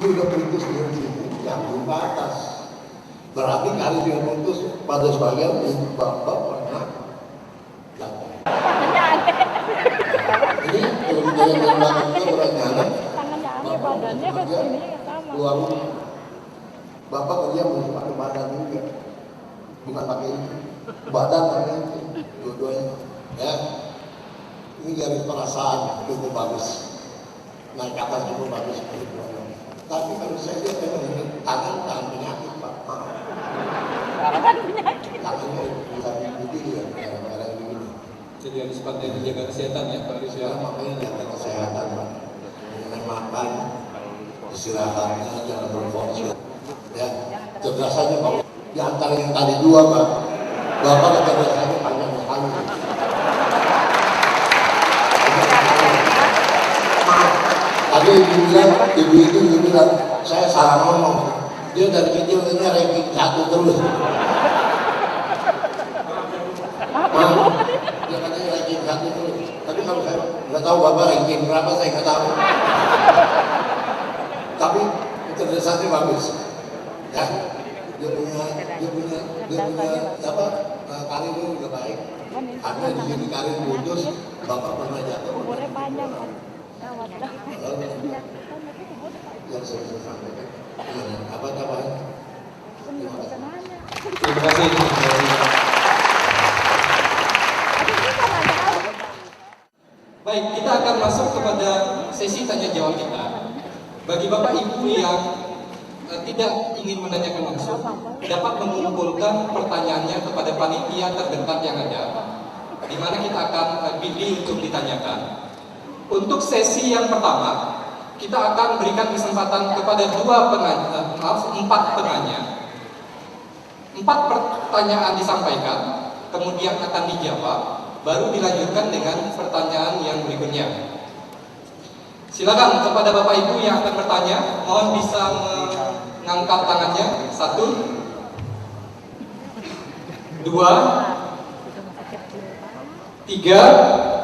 Dia udah putus dari sini, nyambung ke atas. Berarti kali dia putus pada sebagian bapak pernah jatuh. Ini kalau kita yang belakang itu orangnya anak, badannya ke sini sama. keluar rumah. Bapak kerja pakai badan juga, bukan pakai itu. Badan pakai itu, dua-duanya. Ya, ini garis perasaan cukup bagus. Naik atas cukup bagus. Tapi kalau saya lihat ini tangan penyakit Pak. Tangan penyakit. Tangannya bukan begini ya, kadang-kadang begini. Jadi harus pandai menjaga kesehatan ya Pak Aris ya. Makanya jaga kesehatan Pak. Mengenai makan, istirahatnya jangan berfungsi. Ya, cerdasannya Pak. Di antara yang tadi dua Pak, Bapak kecerdasannya panjang sekali. Tadi ibu itu bilang, saya salah ngomong. Dia dari kecil ini ranking 1 terus. Dia katanya ranking 1 terus. Tapi kalau saya nggak tahu Bapak ranking berapa, saya nggak tahu. Tapi kecerdasannya bagus. Ya, dia punya apa? Karir juga baik. Karena di sini karir putus, Bapak pernah jatuh. Umurnya panjang kan. Yang saya bisa sampaikan, apa tambahan? Terima kasih. Terima kasih. Baik, kita akan masuk kepada sesi tanya jawab kita. Bagi Bapak Ibu yang tidak ingin menanyakan langsung, dapat mengumpulkan pertanyaannya kepada panitia terdekat yang ada, di mana kita akan pilih untuk ditanyakan. Untuk sesi yang pertama, kita akan berikan kesempatan kepada 4 penanya. 4 pertanyaan disampaikan, kemudian akan dijawab, baru dilanjutkan dengan pertanyaan yang berikutnya. Silakan kepada Bapak Ibu yang akan bertanya, mohon bisa mengangkat tangannya. 1, 2, 3.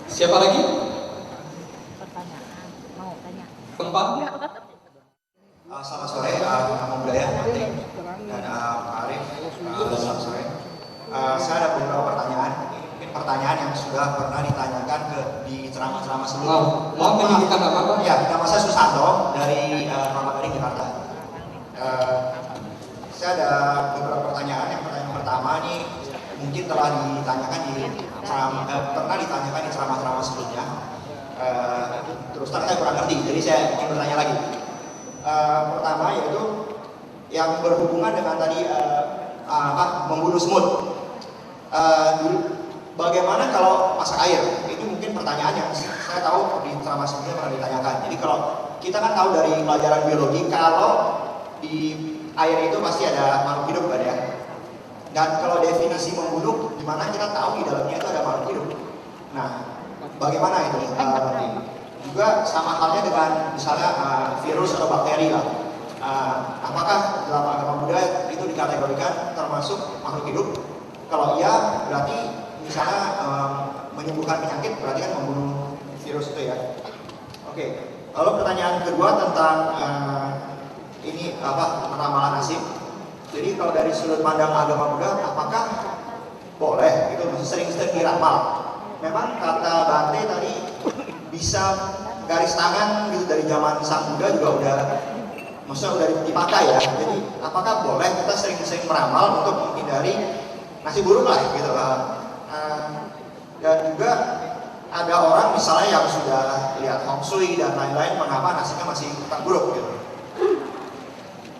Siapa lagi? Mau tanya. 4. Selamat sore, Nama Budaya Penting dan Pak Arif. Selamat sore. Saya ada beberapa pertanyaan. Mungkin pertanyaan yang sudah pernah ditanyakan di ceramah-ceramah sebelumnya. Mau menyebutkan nama Pak? Ya, nama saya Susanto dari Kelapa Gading, Jakarta. Saya ada beberapa pertanyaan. Yang pertanyaan pertama ini mungkin telah ditanyakan pernah ditanyakan di ceramah-ceramah sebelumnya. Terus terang saya kurang ngerti, jadi saya ingin bertanya lagi. Pertama yaitu yang berhubungan dengan tadi membunuh semut. Bagaimana kalau masak air? Itu mungkin pertanyaan yang saya tahu di ceramah sebelumnya pernah ditanyakan. Jadi kalau kita kan tahu dari pelajaran biologi kalau di air itu pasti ada makhluk hidup kan ya. Dan kalau definisi membunuh, gimana kita tahu di dalamnya itu ada makhluk hidup? Nah, bagaimana itu? Juga sama halnya dengan misalnya virus atau bakteri lah. Apakah dalam agama Buddha itu dikategorikan termasuk makhluk hidup? Kalau iya, berarti misalnya menyembuhkan penyakit berarti kan membunuh virus itu ya. Oke. Lalu pertanyaan kedua tentang ini ramalan nasib. Jadi kalau dari sudut pandang agama Buddha, apakah boleh itu sering-sering diramal? Memang kata Bante tadi bisa garis tangan gitu dari zaman Sang Buddha juga maksudnya udah dipakai ya. Jadi apakah boleh kita sering-sering meramal untuk menghindari nasib buruk lah gitu. Dan juga ada orang misalnya yang sudah lihat Hong Shui dan lain-lain, mengapa nasibnya masih tetap buruk gitu.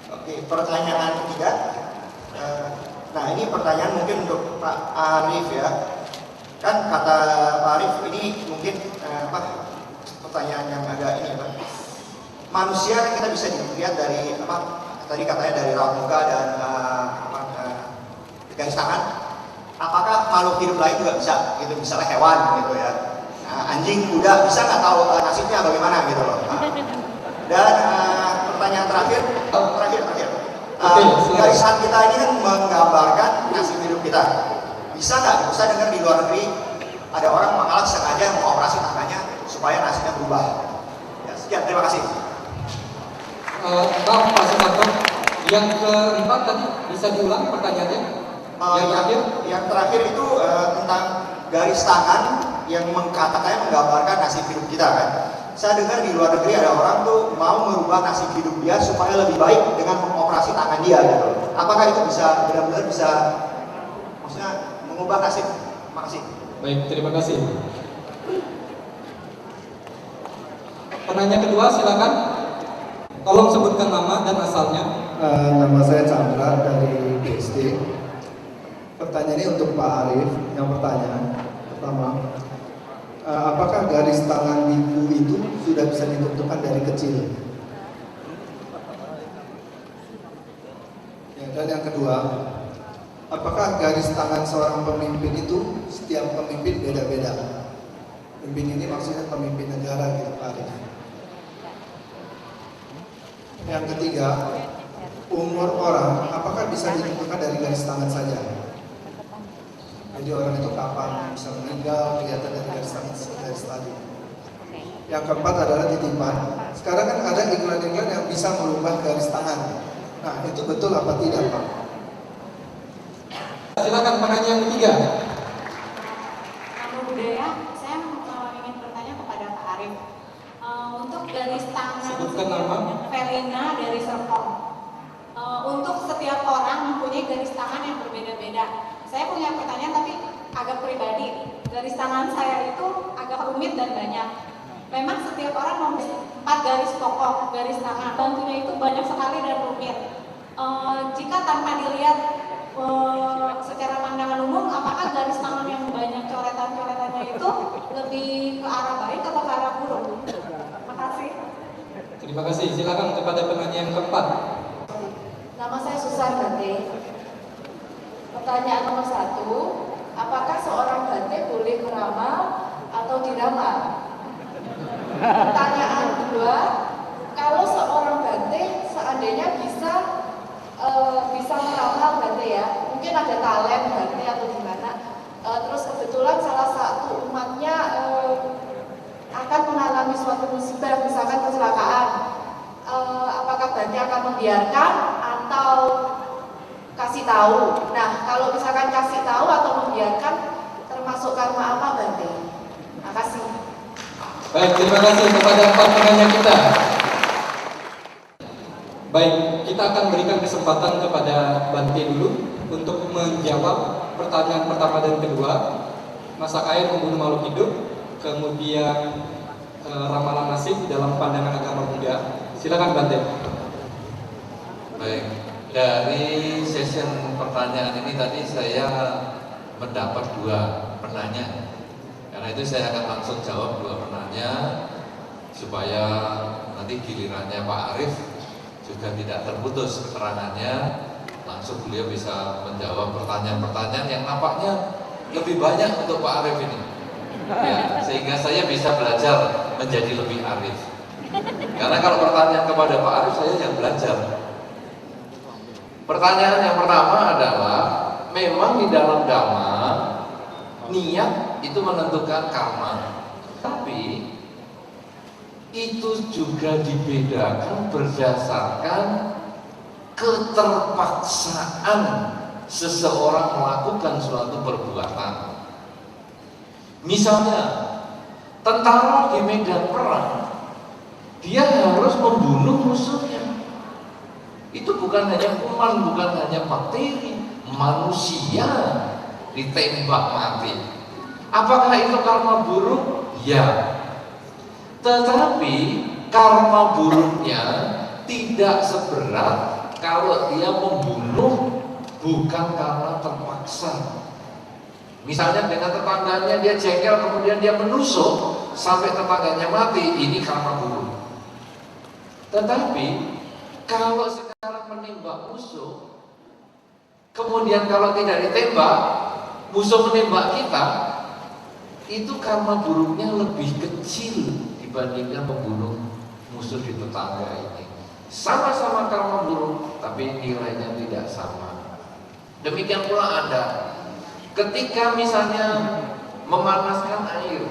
Oke, pertanyaan ketiga. Nah ini pertanyaan mungkin untuk Pak Arif ya. Kan kata Pak Arif ini mungkin pertanyaan yang agak ini Pak. Manusia kita bisa dilihat dari tadi katanya dari raut muka dan garis tangan. Apakah makhluk hidup lain juga bisa gitu, misalnya hewan gitu ya. Anjing, kuda bisa nggak tahu nasibnya bagaimana gitu loh. Dan pertanyaan terakhir. Garisan kita ini kan menggambarkan nasib hidup kita. Bisa nggak? Saya dengar di luar negeri ada orang mengalah sengaja mengoperasi tangannya supaya nasibnya berubah. Ya, sekian, terima kasih. Maaf Pak Susanto, yang keempat tadi bisa diulang pertanyaannya? Yang terakhir? Yang terakhir itu tentang garis tangan yang katanya menggambarkan nasib hidup kita kan. Saya dengar di luar negeri ada orang tuh mau merubah nasib hidup dia supaya lebih baik dengan mengoperasi tangan dia gitu. Apakah itu bisa benar-benar bisa maksudnya mengubah nasib? Makasih. Baik, terima kasih. Penanya kedua silakan. Tolong sebutkan nama dan asalnya. Nama saya Chandra dari BSD. Pertanyaan ini untuk Pak Arief. Yang pertama, apakah garis tangan ibu itu sudah bisa ditentukan dari kecil? Ya, dan yang kedua, apakah garis tangan seorang pemimpin itu setiap pemimpin beda-beda? Pemimpin ini maksudnya pemimpin negara gitu Pak Arief. Yang ketiga, umur orang apakah bisa ditentukan dari garis tangan saja? Jadi orang itu kapan bisa meninggal kelihatan dari garis tangan garis tadi. Yang keempat adalah titipan. Sekarang kan ada iklan-iklan yang bisa merubah garis tangan. Nah itu betul apa tidak Pak? Silakan penanya yang ketiga. Nama budaya, saya ingin bertanya kepada Pak Arief. Untuk garis tangan Sebutkan nama. Felina dari Serpong. Untuk setiap orang mempunyai garis tangan yang berbeda-beda. Saya punya pertanyaan tapi agak pribadi. Garis tangan saya itu agak rumit dan banyak. Memang setiap orang mempunyai 4 garis pokok garis tangan. Bentuknya itu banyak sekali dan rumit. Jika tanpa dilihat secara pandangan umum, apakah garis tangan yang banyak coretan-coretannya itu lebih ke arah baik atau ke arah buruk? Makasih. Terima kasih. Silakan kepada penanya yang keempat. Nama saya Susan Bante. Pertanyaan nomor 1, apakah seorang Bante boleh meramal atau diramal? Pertanyaan kedua, kalau seorang Bante seandainya bisa meramal Bante ya, mungkin ada talent Bante atau gimana, terus kebetulan salah satu umatnya akan mengalami suatu musibah, misalkan kecelakaan, apakah Bante akan membiarkan atau kasih tahu? Nah, kalau misalkan kasih tahu atau membiarkan, termasuk karma apa Bante? Terima kasih. Baik, terima kasih kepada empat penanya kita. Baik, kita akan berikan kesempatan kepada Bante dulu untuk menjawab pertanyaan pertama dan kedua. Masak air membunuh makhluk hidup, kemudian ramalan nasib dalam pandangan agama Buddha. Silakan Bante. Baik, dari session pertanyaan ini tadi saya mendapat 2 penanya. Karena itu saya akan langsung jawab 2 penanya supaya nanti gilirannya Pak Arief juga tidak terputus keterangannya, langsung beliau bisa menjawab pertanyaan-pertanyaan yang nampaknya lebih banyak untuk Pak Arief ini. Ya, sehingga saya bisa belajar menjadi lebih arif. Karena kalau pertanyaan kepada Pak Arief saya yang belajar. Pertanyaan yang pertama adalah, memang di dalam Dhamma niat itu menentukan karma, tapi itu juga dibedakan berdasarkan keterpaksaan seseorang melakukan suatu perbuatan. Misalnya tentara di medan perang, dia harus membunuh musuhnya. Itu bukan hanya kuman, bukan hanya bakteri, manusia ditembak mati. Apakah itu karma buruk? Ya. Tetapi karma buruknya tidak seberat kalau dia membunuh bukan karena terpaksa. Misalnya dengan tetangganya dia jengkel, kemudian dia menusuk sampai tetangganya mati, ini karma buruk. Tetapi kalau sekarang menembak musuh, kemudian kalau tidak ditembak, musuh menembak kita, itu karma buruknya lebih kecil dibandingkan membunuh musuh di tetangga ini. Sama-sama karma buruk, tapi nilainya tidak sama. Demikian pula Anda, ketika misalnya memanaskan air,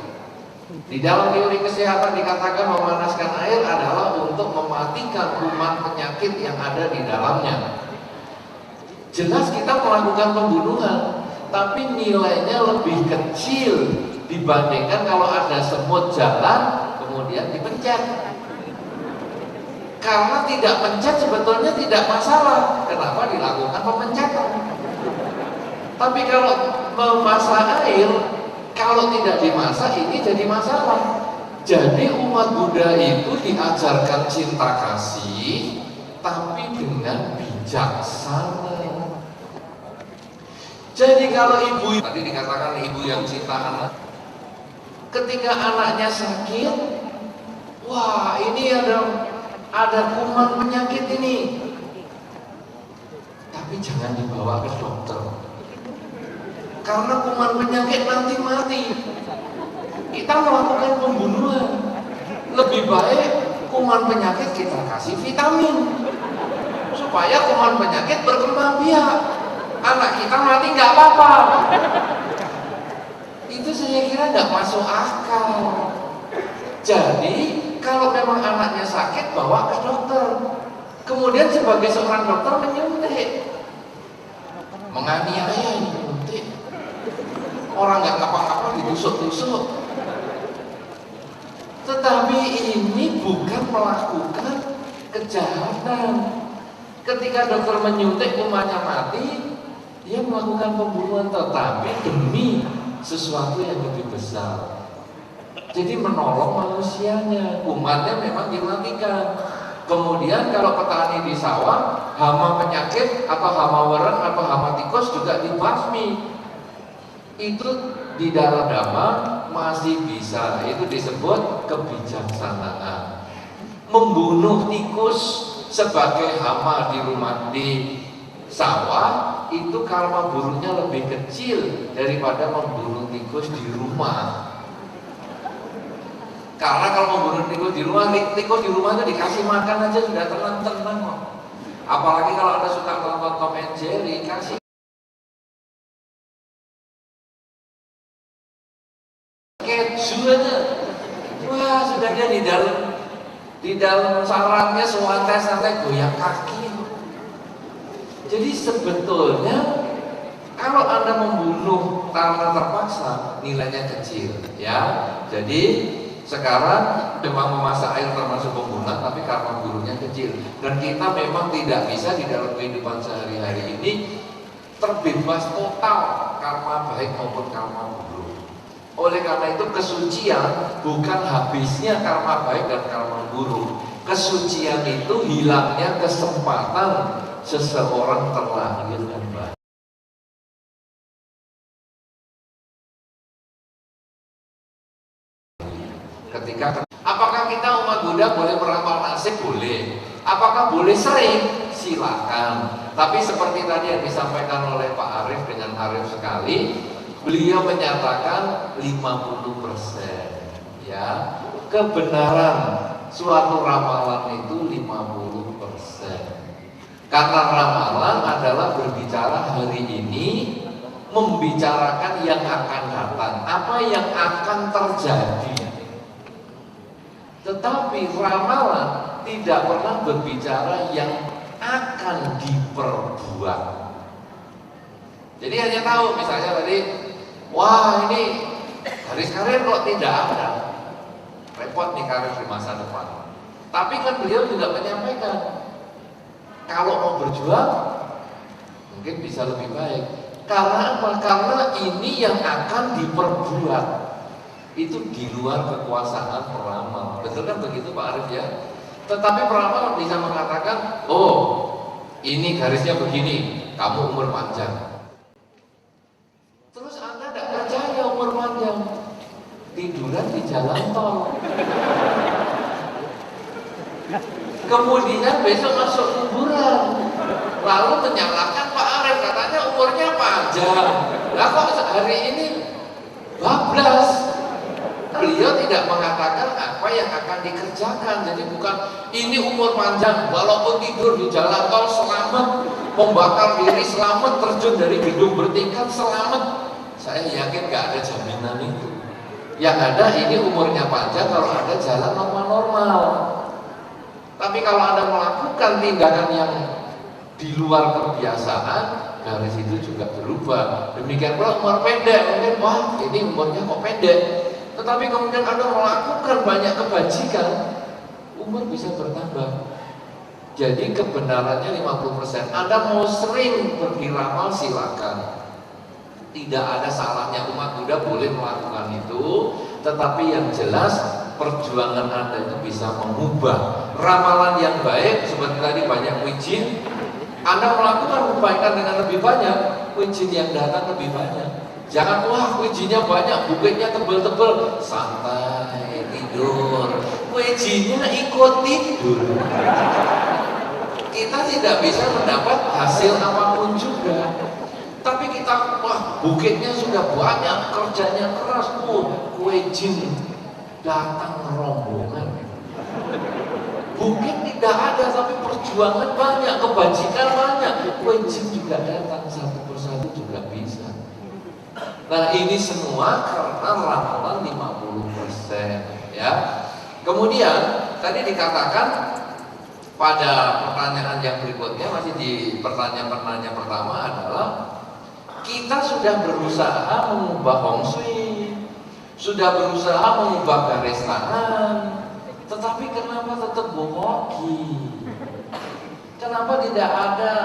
Di dalam teori kesehatan dikatakan memanaskan air adalah untuk mematikan kuman penyakit yang ada di dalamnya. Jelas kita melakukan pembunuhan, tapi nilainya lebih kecil dibandingkan kalau ada semut jalan kemudian dipencet. Karena tidak pencet sebetulnya tidak masalah. Kenapa dilakukan pemencetan? Tapi kalau memasak air, kalau tidak dimasak ini jadi masalah. Jadi umat Buddha itu diajarkan cinta kasih, tapi dengan bijaksana. Jadi kalau ibu, tadi dikatakan ibu yang cinta anak, ketika anaknya sakit, wah ini ada kuman penyakit ini, tapi jangan dibawa ke dokter, karena kuman penyakit nanti mati. Kita melakukan pembunuhan. Lebih baik kuman penyakit kita kasih vitamin supaya kuman penyakit berkembang biak. Anak kita mati nggak apa-apa. Itu saya kira nggak masuk akal. Jadi kalau memang anaknya sakit, bawa ke dokter. Kemudian sebagai seorang dokter menyuntik, menganiaya ini menyuntik. Orang nggak apa-apa ditusuk-tusuk. Tetapi ini bukan melakukan kejahatan. Ketika dokter menyuntik kumannya mati, dia melakukan pembunuhan, tetapi demi sesuatu yang lebih besar. Jadi menolong manusianya, kumannya memang dimatikan. Kemudian kalau petani di sawah, hama penyakit atau hama wereng atau hama tikus juga dibasmi. Itu di dalam Dhamma masih bisa, itu disebut kebijaksanaan. Membunuh tikus sebagai hama di rumah di sawah itu karma buruknya lebih kecil daripada membunuh tikus di rumah. Karena kalau membunuh tikus di rumah itu dikasih makan aja sudah tenang-tenang kok. Apalagi kalau Anda suka nonton Tom and Jerry, kasih keju aja, wah sudah dia di dalam sarangnya santai-santai goyang kaki. Jadi sebetulnya kalau Anda membunuh karena terpaksa, nilainya kecil, ya. Jadi sekarang memang memasak air termasuk pembunuhan, tapi karma buruknya kecil. Dan kita memang tidak bisa di dalam kehidupan sehari-hari ini terbebas total karma baik maupun karma buruk. Oleh karena itu kesucian bukan habisnya karma baik dan karma buruk. Kesucian itu hilangnya kesempatan seseorang terlahir dan baik. Ketika apakah kita umat Buddha boleh meramal nasib? Boleh. Apakah boleh sering? Silakan. Tapi seperti tadi yang disampaikan oleh Pak Arief dengan arif sekali, beliau menyatakan 50%, ya. Kebenaran suatu ramalan itu 50%. Karena ramalan adalah berbicara hari ini, membicarakan yang akan datang, apa yang akan terjadi. Tetapi ramalan tidak pernah berbicara yang akan diperbuat. Jadi hanya tahu misalnya tadi, wah ini garis karir kok tidak ada, repot nih karir di masa depan. Tapi kan beliau juga menyampaikan, kalau mau berjuang mungkin bisa lebih baik. Karena apa? Karena ini yang akan diperbuat. Itu di luar kekuasaan peramal. Betul kan begitu Pak Arief ya? Tetapi peramal bisa mengatakan, oh ini garisnya begini, kamu umur panjang. Terus Anda tidak percaya umur panjang, tiduran di jalan tol. Kemudian besok masuk kuburan, lalu menyalahkan Pak Arief, katanya umurnya panjang. Lah kok hari ini bablas? Beliau tidak mengatakan apa yang akan dikerjakan. Jadi bukan ini umur panjang, walaupun tidur di jalan tol selamat, membakar diri selamat, terjun dari gedung bertingkat selamat. Saya yakin gak ada jaminan itu. Yang ada ini umurnya panjang kalau ada jalan normal-normal. Tapi kalau Anda melakukan tindakan yang di luar kebiasaan, garis itu juga berubah. Demikian pula umur pendek, mungkin wah ini umurnya kok pendek. Tetapi kemudian Anda melakukan banyak kebajikan, umur bisa bertambah. Jadi kebenarannya 50%. Anda mau sering berdiramal silakan. Tidak ada salahnya, umat Buddha boleh melakukan itu. Tetapi yang jelas perjuangan Anda itu bisa mengubah ramalan yang baik. Seperti tadi banyak wijin, Anda melakukan kebaikan dengan lebih banyak, wijin yang datang lebih banyak. Jangan wah wijinnya banyak, bukitnya tebel-tebel, santai tidur, wijinnya ikut tidur. Kita tidak bisa mendapat hasil apapun juga. Tapi kita wah bukitnya sudah banyak, kerjanya keras pun, wijin datang rombongan. Bukit tidak ada, tapi perjuangan banyak, kebajikan banyak. Wijin juga datang satu persatu juga bisa. Nah ini semua karena ramalan 50%, ya. Kemudian tadi dikatakan pada pertanyaan yang berikutnya, masih di pertanyaan pertama adalah kita sudah berusaha mengubah Hong Shui, sudah berusaha mengubah garis tangan, tetapi kenapa tetap bomoki? Kenapa tidak ada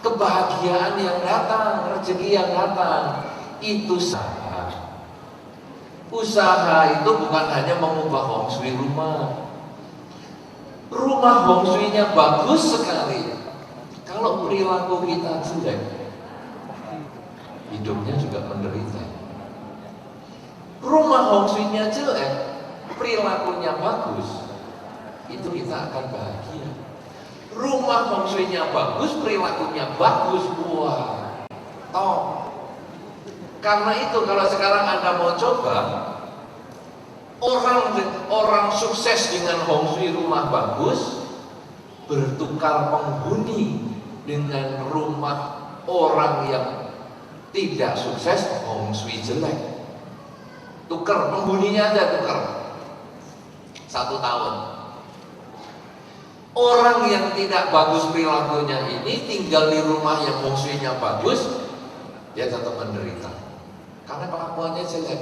kebahagiaan yang datang, rezeki yang datang? Itu usaha. Usaha itu bukan hanya mengubah Hong Shui rumah. Rumah Hong Shui-nya bagus sekali. Kalau perilaku kita jelek, hidupnya juga menderita. Rumah Hong Shui-nya jelek, perilakunya bagus, itu kita akan bahagia. Rumah Hong Shui-nya bagus, perilakunya bagus, wah, top. Karena itu kalau sekarang Anda mau coba, orang sukses dengan Hong Shui rumah bagus bertukar penghuni dengan rumah orang yang tidak sukses Hong Shui jelek. Tukar penghuninya aja, tukar 1 tahun. Orang yang tidak bagus perilakunya ini tinggal di rumah yang Hong Shui-nya bagus, dia tetap menderita karena kelakuannya jelek.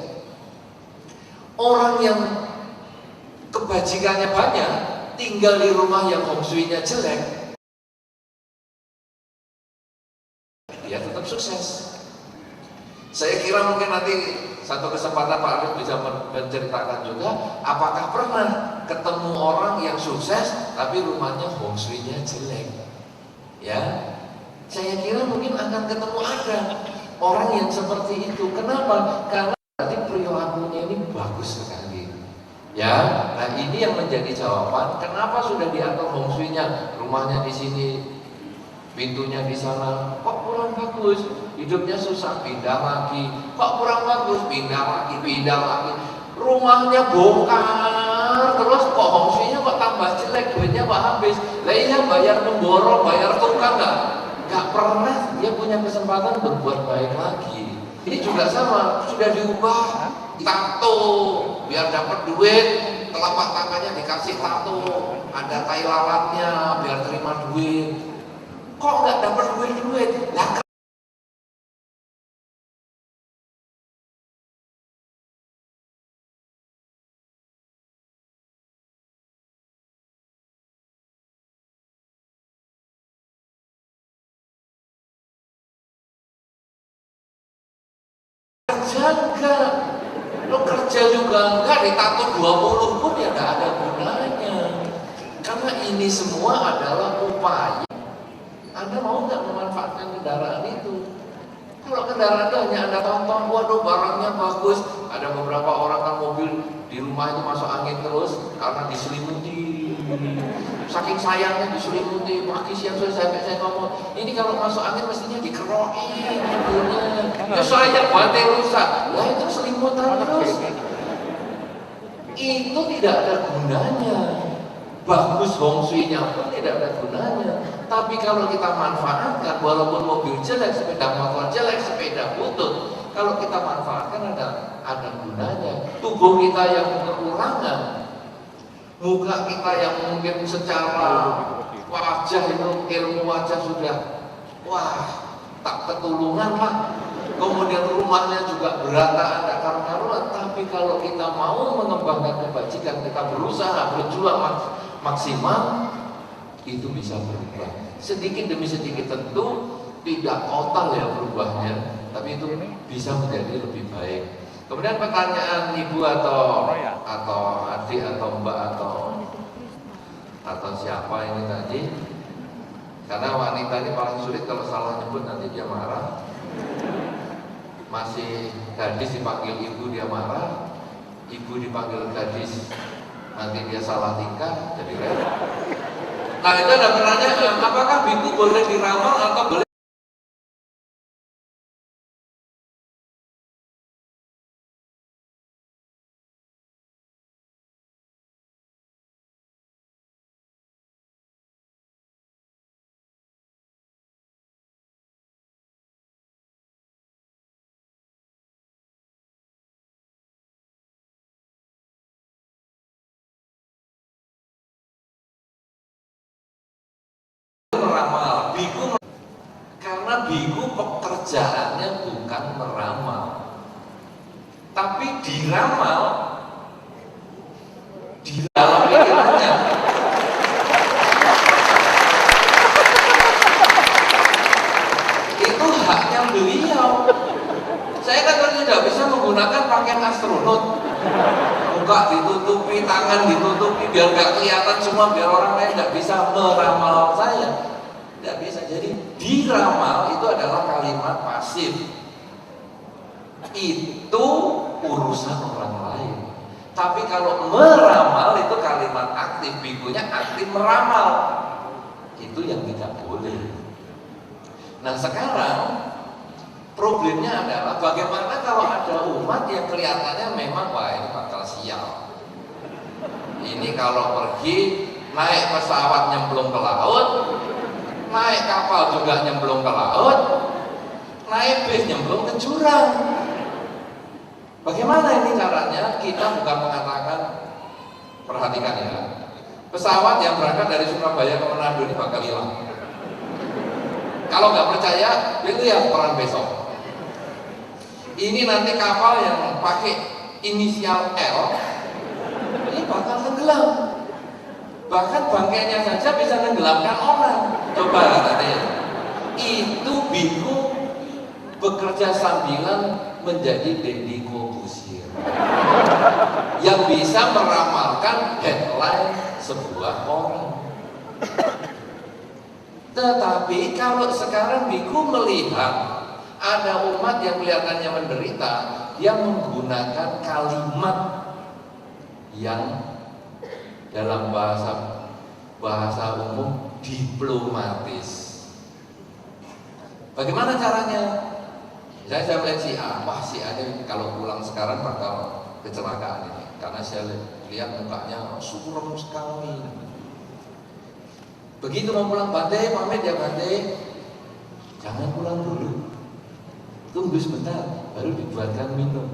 Orang yang kebajikannya banyak, tinggal di rumah yang Hong Shui-nya jelek, dia tetap sukses. Saya kira mungkin nanti satu kesempatan Pak Arif bisa menceritakan juga, apakah pernah ketemu orang yang sukses tapi rumahnya Hong Shui-nya jelek? Ya, saya kira mungkin akan ketemu ada orang yang seperti itu. Kenapa? Karena berarti perilakunya ini bagus sekali. Ya, nah ini yang menjadi jawaban kenapa sudah diatur Hong Shui-nya, rumahnya di sini, pintunya di sana, kok kurang bagus, hidupnya susah, pindah lagi, kok kurang bagus, pindah lagi, rumahnya bongkar, terus kok Hong Shui-nya kok tambah jelek, duitnya kok habis. Lah iya, bayar pemborong, bayar tukang nggak pernah dia punya kesempatan berbuat baik lagi. Ini juga sama, sudah diubah tato biar dapat duit, telapak tangannya dikasih tato, ada tai lalatnya biar terima duit. Kok nggak dapat duit? Lah kerja enggak, lo kerja juga enggak, ditato 20 pun ya nggak ada gunanya. Karena ini semua adalah upaya. Anda mau nggak memanfaatkan kendaraan itu? Kalau kendaraan itu hanya Anda tonton, waduh barangnya bagus. Ada beberapa orang kan mobil di rumah itu masuk angin terus karena diselimuti. Saking sayangnya diselimuti, pagi siang sore sampai saya ngomong, ini kalau masuk angin mestinya dikerokin mobilnya. Itu saya banting rusak. Lah itu selimutan terus. Itu tidak ada gunanya. Bagus Hong Shui-nya pun tidak ada gunanya. Tapi kalau kita manfaatkan, walaupun mobil jelek, sepeda motor jelek, sepeda butut, kalau kita manfaatkan ada ada gunanya. Tubuh kita yang kekurangan, muka kita yang mungkin secara wajah itu ilmu wajah sudah wah tak ketulungan lah. Kemudian rumahnya juga berantakan, tidak karuan-karuan. Tapi kalau kita mau mengembangkan kebajikan, kita berusaha berjuang maksimal, itu bisa berubah. Sedikit demi sedikit, tentu tidak total ya berubahnya, tapi itu bisa menjadi lebih baik. Kemudian pertanyaan ibu atau adik atau mbak atau siapa ini tadi, karena wanita ini paling sulit kalau salah nyebut nanti dia marah. Masih gadis dipanggil ibu dia marah, ibu dipanggil gadis nanti dia salah tingkah, jadi repot. Nah itu ada pertanyaan, apakah biku boleh diramal atau boleh meramal? Biku, karena biku pekerjaannya bukan meramal, tapi diramal di dalam pikirannya. Itu haknya beliau. Saya kan tidak bisa menggunakan pakaian astronot, muka ditutupi, tangan ditutupi, biar nggak kelihatan semua, biar orang lain nggak bisa meramal saya. Tidak bisa. Jadi diramal itu adalah kalimat pasif. Itu urusan orang lain. Tapi kalau meramal itu kalimat aktif, bikunya aktif meramal. Itu yang tidak boleh. Nah sekarang problemnya adalah bagaimana kalau ada umat yang kelihatannya memang wah ini bakal sial. Ini kalau pergi naik pesawat nyemplung ke laut, naik kapal juga nyemplung ke laut, naik bis nyemplung ke jurang. Bagaimana ini caranya? Kita bukan mengatakan, perhatikan ya, pesawat yang berangkat dari Surabaya ke Manado ini bakal hilang. Kalau nggak percaya, lihat peran besok. Ini nanti kapal yang pakai inisial L, ini bakal tenggelam. Bahkan bangkainya saja bisa tenggelamkan orang. Coba katanya, itu biku bekerja sambilan menjadi Deddy Corbuzier yang bisa meramalkan headline sebuah orang. Tetapi kalau sekarang biku melihat ada umat yang kelihatannya menderita, dia menggunakan kalimat yang dalam bahasa umum diplomatis. Bagaimana caranya? Saya melihat si A, wah si A ini kalau pulang sekarang bakal kecelakaan ini, karena saya lihat mukanya suram sekali. Begitu mau pulang, Bante, pamit ya Bante, jangan pulang dulu, tunggu sebentar, baru dibuatkan minum.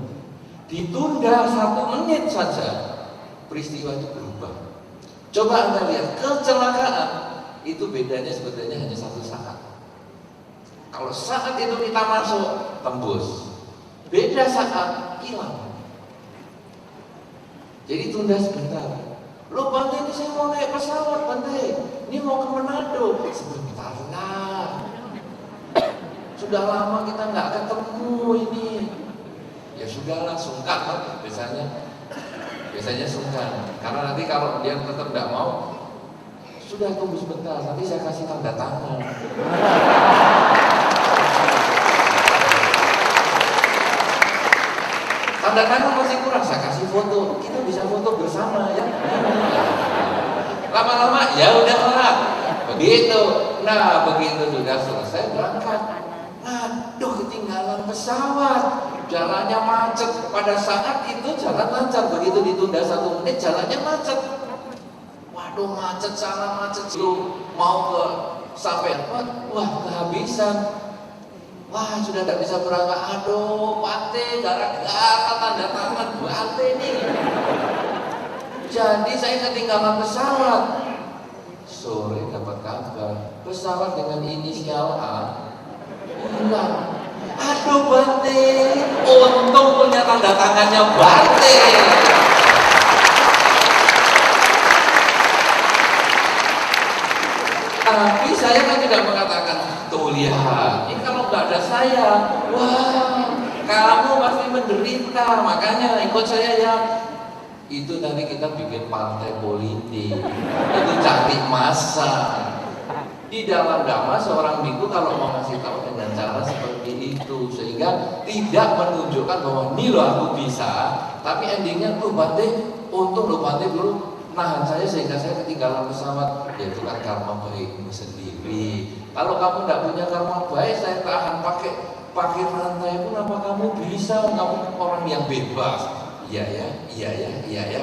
Ditunda 1 menit saja, peristiwa itu berubah. Coba Anda lihat, kecelakaan itu bedanya sebetulnya hanya 1 saat. Kalau saat itu kita masuk, tembus. Beda saat, hilang. Jadi tunda sebentar. Loh Bante, ini saya mau naik pesawat Bante, ini mau ke Manado. Sebentar lah. Sudah lama kita nggak ketemu ini. Ya sudahlah, sungkan biasanya sungkan. Karena nanti kalau dia tetap nggak mau, sudah tunggu sebentar, nanti saya kasih tanda tangan. Tanda tangan masih kurang, saya kasih foto. Kita bisa foto bersama ya. Lama-lama ya udahlah. Begitu. Nah, begitu sudah selesai berangkat. Aduh, ketinggalan pesawat. Jalannya macet. Pada saat itu jalan lancar. Begitu ditunda 1 menit, jalannya macet. Waduh, macet sana, macet dulu. Mau ke sampai wah kehabisan. Wah, sudah tidak bisa berangkat. Aduh, Bante, gara-gara tanda tangan Bante nih. Jadi saya ketinggalan pesawat. Sore dapat kabar, pesawat dengan inisial A hilang. Aduh Bante, untung punya tanda tangannya Bante. Tapi saya kan tidak mengatakan, tuh lihat, ini kalau nggak ada saya, wah, kamu pasti menderita, makanya ikut saya ya. Itu tadi kita bikin partai politik, itu cari masa. Di dalam dhamma seorang biku kalau mau ngasih tahu dengan cara seperti itu, sehingga tidak menunjukkan bahwa ini loh aku bisa, tapi endingnya tuh Bante, untung loh Bante dulu nahan saya sehingga saya ketinggalan pesawat. Ya itu kan karma baikmu sendiri. Kalau kamu tidak punya karma baik, saya tahan pakai rantai pun apa kamu bisa? Kamu orang yang bebas. Iya ya.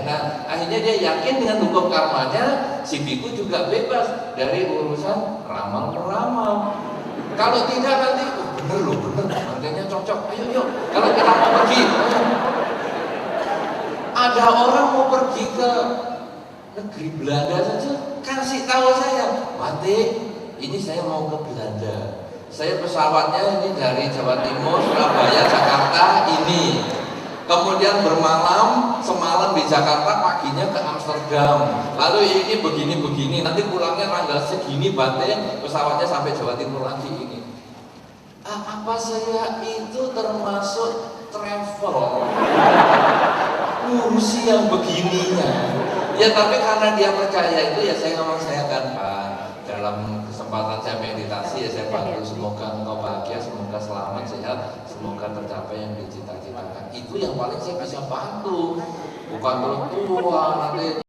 Nah akhirnya dia yakin dengan hukum karmanya, si biku juga bebas dari urusan ramal peramal. Kalau tidak nanti bener nantinya cocok. Ayo yuk, kalau kita mau pergi, ada orang mau pergi ke negeri Belanda saja, kasih tahu saya, Bante, ini saya mau ke Belanda. Saya pesawatnya ini dari Jawa Timur, Surabaya, Jakarta ini. Kemudian bermalam, semalam di Jakarta, paginya ke Amsterdam. Lalu ini begini, nanti pulangnya tanggal segini Bante, pesawatnya sampai Jawa Timur lagi ini. Apa saya itu termasuk travel? Ngurusi yang begininya. Ya tapi karena dia percaya itu, ya saya ngomong saya kan Pak, dalam kesempatan saya meditasi ya saya bantu, semoga engkau bahagia, semoga selamat, sehat, semoga tercapai yang dicita-citakan. Itu yang paling saya bisa bantu, bukan terus tua nanti